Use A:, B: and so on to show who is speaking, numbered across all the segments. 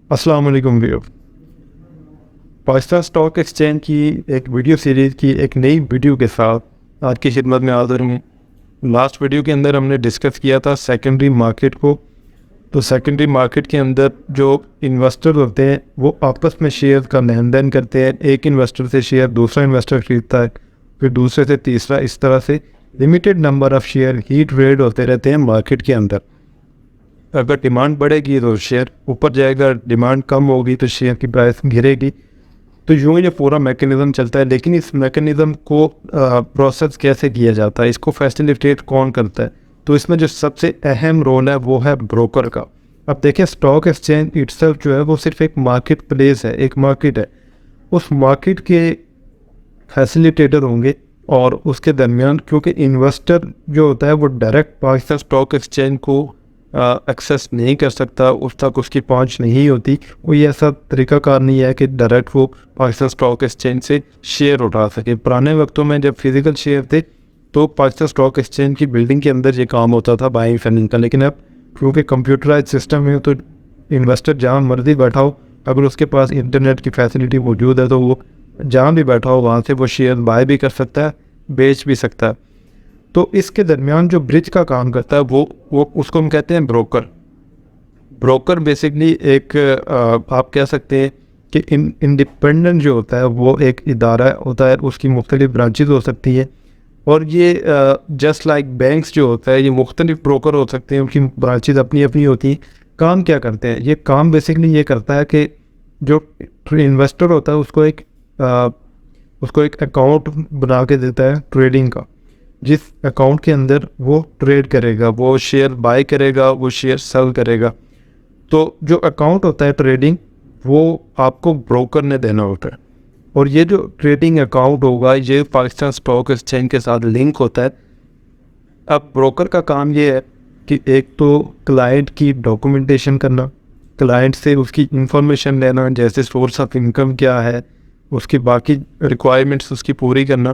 A: अस्सलाम वालेकुम viewer. Pakistan stock exchange की एक वीडियो सीरीज़ की एक नई वीडियो के साथ आज की खिदमत में हाज़िर हूँ। लास्ट वीडियो के अंदर हमने डिस्कस किया था सेकेंडरी मार्केट को। तो सेकेंडरी मार्केट के अंदर जो इन्वेस्टर होते हैं वो आपस में शेयर का लेन देन करते हैं। एक इन्वेस्टर से शेयर दूसरा इन्वेस्टर खरीदता है, फिर दूसरे से तीसरा, इस तरह से limited number of share he trade होते रहते हैं मार्केट के अंदर। अगर डिमांड बढ़ेगी तो शेयर ऊपर जाएगा, डिमांड कम होगी तो शेयर की प्राइस गिरेगी। तो यूँ ही ये पूरा मैकेनिज़्म चलता है। लेकिन इस मैकेनिज़्म को प्रोसेस कैसे किया जाता है, इसको फैसिलिटेट कौन करता है? तो इसमें जो सबसे अहम रोल है वो है ब्रोकर का। अब देखिए, स्टॉक एक्सचेंज इटसेल्फ जो है वो सिर्फ एक मार्केट प्लेस है, एक मार्केट है। उस मार्केट के फैसिलिटेटर होंगे और उसके दरमियान, क्योंकि इन्वेस्टर जो होता है वो डायरेक्ट पाकिस्तान स्टॉक एक्सचेंज को एक्सेस नहीं कर सकता, उस तक उसकी पहुंच नहीं होती। कोई ऐसा तरीकाकार नहीं है कि डायरेक्ट वो पाकिस्तान स्टॉक एक्सचेंज से शेयर उठा सके। पुराने वक्तों में जब फिजिकल शेयर थे तो पाकिस्तान स्टॉक एक्सचेंज की बिल्डिंग के अंदर ये काम होता था बाइंग सेलिंग का। लेकिन अब क्योंकि कंप्यूटराइज सिस्टम है तो इन्वेस्टर जहाँ मर्जी बैठा हो, अगर उसके पास इंटरनेट की फैसिलिटी मौजूद है तो वो जहाँ भी बैठा हो वहाँ से वो शेयर बाय भी कर सकता है, बेच भी सकता है। तो इसके दरमियान जो ब्रिज का काम करता है वो उसको हम कहते हैं ब्रोकर। ब्रोकर बेसिकली एक आप कह सकते हैं कि इंडिपेंडेंट जो होता है वो एक इदारा होता है, उसकी मुख्तलिफ ब्रांचेज हो सकती है। और ये जस्ट लाइक बैंक्स जो होता है, ये मुख्तलिफ ब्रोकर हो सकते हैं, उनकी ब्रांचेज अपनी अपनी होती हैं। काम क्या करते हैं? ये काम बेसिकली ये करता है कि जो इन्वेस्टर होता है उसको एक अकाउंट बना के देता है ट्रेडिंग का, जिस अकाउंट के अंदर वो ट्रेड करेगा, वो शेयर बाय करेगा, वो शेयर सेल करेगा। तो जो अकाउंट होता है ट्रेडिंग, वो आपको ब्रोकर ने देना होता है। और ये जो ट्रेडिंग अकाउंट होगा ये पाकिस्तान स्टॉक एक्सचेंज के साथ लिंक होता है। अब ब्रोकर का काम ये है कि एक तो क्लाइंट की डॉक्यूमेंटेशन करना, क्लाइंट से उसकी इंफॉर्मेशन लेना, जैसे सोर्स ऑफ इनकम क्या है, उसकी बाकी रिक्वायरमेंट्स उसकी पूरी करना,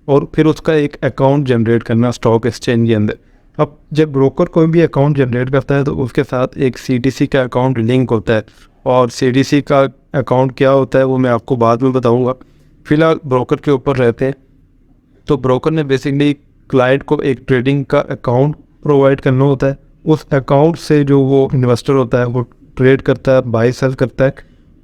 A: और फिर उसका एक अकाउंट जनरेट करना स्टॉक एक्सचेंज के अंदर। अब जब ब्रोकर कोई भी अकाउंट जनरेट करता है तो उसके साथ एक सीडीसी का अकाउंट लिंक होता है। और सीडीसी का अकाउंट क्या होता है वो मैं आपको बाद में बताऊंगा। फ़िलहाल ब्रोकर के ऊपर रहते हैं। तो ब्रोकर ने बेसिकली क्लाइंट को एक ट्रेडिंग का अकाउंट प्रोवाइड करना होता है। उस अकाउंट से जो वो इन्वेस्टर होता है वो ट्रेड करता है, बाई सेल करता है।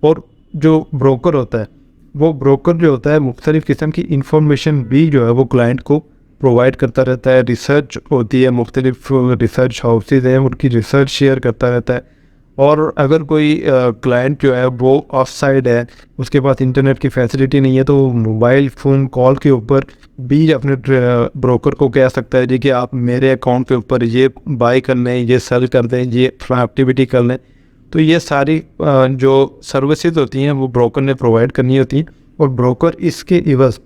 A: और जो ब्रोकर होता है वो ब्रोकर जो होता है मुख्तलिफ़ किस्म की इंफॉर्मेशन भी जो है वो क्लाइंट को प्रोवाइड करता रहता है। रिसर्च होती है, मुख्तलिफ रिसर्च हाउसेज हैं, उनकी रिसर्च शेयर करता रहता है। और अगर कोई क्लाइंट जो है वो ऑफ साइड है, उसके पास इंटरनेट की फैसिलिटी नहीं है, तो मोबाइल फ़ोन कॉल के ऊपर भी अपने ब्रोकर को कह सकता है जी कि आप मेरे अकाउंट के ऊपर ये बाई कर लें, ये सेल कर दें, ये एक्टिविटी कर लें। तो ये सारी जो सर्विसेज होती हैं वो ब्रोकर ने प्रोवाइड करनी होती हैं। और ब्रोकर इसके इवज़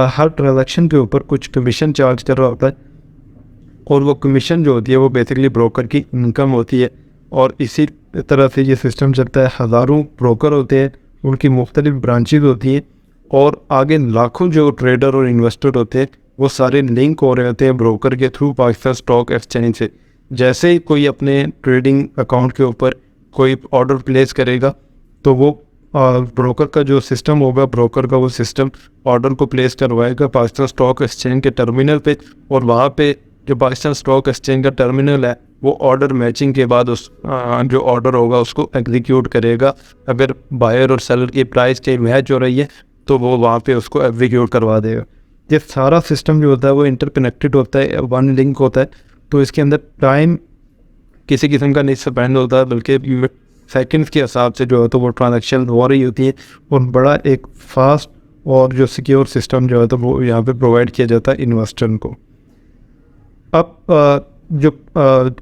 A: हर ट्रांजैक्शन के ऊपर कुछ कमीशन चार्ज कर रहा होता है। और वो कमीशन जो होती है वो बेसिकली ब्रोकर की इनकम होती है। और इसी तरह से ये सिस्टम चलता है। हज़ारों ब्रोकर होते हैं, उनकी मुख्तलिफ ब्रांचेज होती हैं, और आगे लाखों जो ट्रेडर और इन्वेस्टर होते हैं वो सारे लिंक हो रहे होते हैं ब्रोकर के थ्रू पाकिस्तान स्टॉक एक्सचेंज से। जैसे ही कोई अपने ट्रेडिंग अकाउंट के ऊपर कोई ऑर्डर प्लेस करेगा तो वो ब्रोकर का जो सिस्टम होगा, ब्रोकर का वो सिस्टम ऑर्डर को प्लेस करवाएगा पाकिस्तान स्टॉक एक्सचेंज के टर्मिनल पे। और वहाँ पे जो पाकिस्तान स्टॉक एक्सचेंज का टर्मिनल है वो ऑर्डर मैचिंग के बाद उस जो ऑर्डर होगा उसको एग्जीक्यूट करेगा। अगर बायर और सेलर की प्राइस के मैच हो रही है तो वो वहाँ पे उसको एग्जीक्यूट करवा देगा। ये सारा सिस्टम जो होता है वो इंटरकनेक्टेड होता है, वन लिंक होता है। तो इसके अंदर टाइम किसी किस्म का नहीं स्पेंड होता है, बल्कि सेकंड्स के हिसाब से जो है तो वो ट्रांजैक्शन हो रही होती है। और बड़ा एक फास्ट और जो सिक्योर सिस्टम जो है तो वो यहाँ पे प्रोवाइड किया जाता है इन्वेस्टर को। अब जो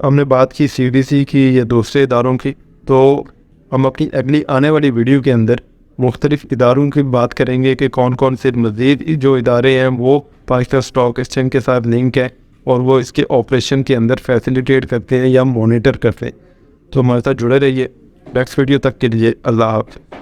A: हमने बात की सीडीसी की या दूसरे इदारों की, तो हम अपनी अगली आने वाली वीडियो के अंदर मुख्तलिफ इदारों की बात करेंगे कि कौन कौन से मज़ीद जो इदारे हैं वो पाकिस्तान स्टॉक एक्सचेंज के साथ लिंक है और वो इसके ऑपरेशन के अंदर फैसिलिटेट करते हैं या मॉनिटर करते हैं। तो हमारे साथ जुड़े रहिए। नेक्स्ट वीडियो तक के लिए अल्लाह हाफ़िज़।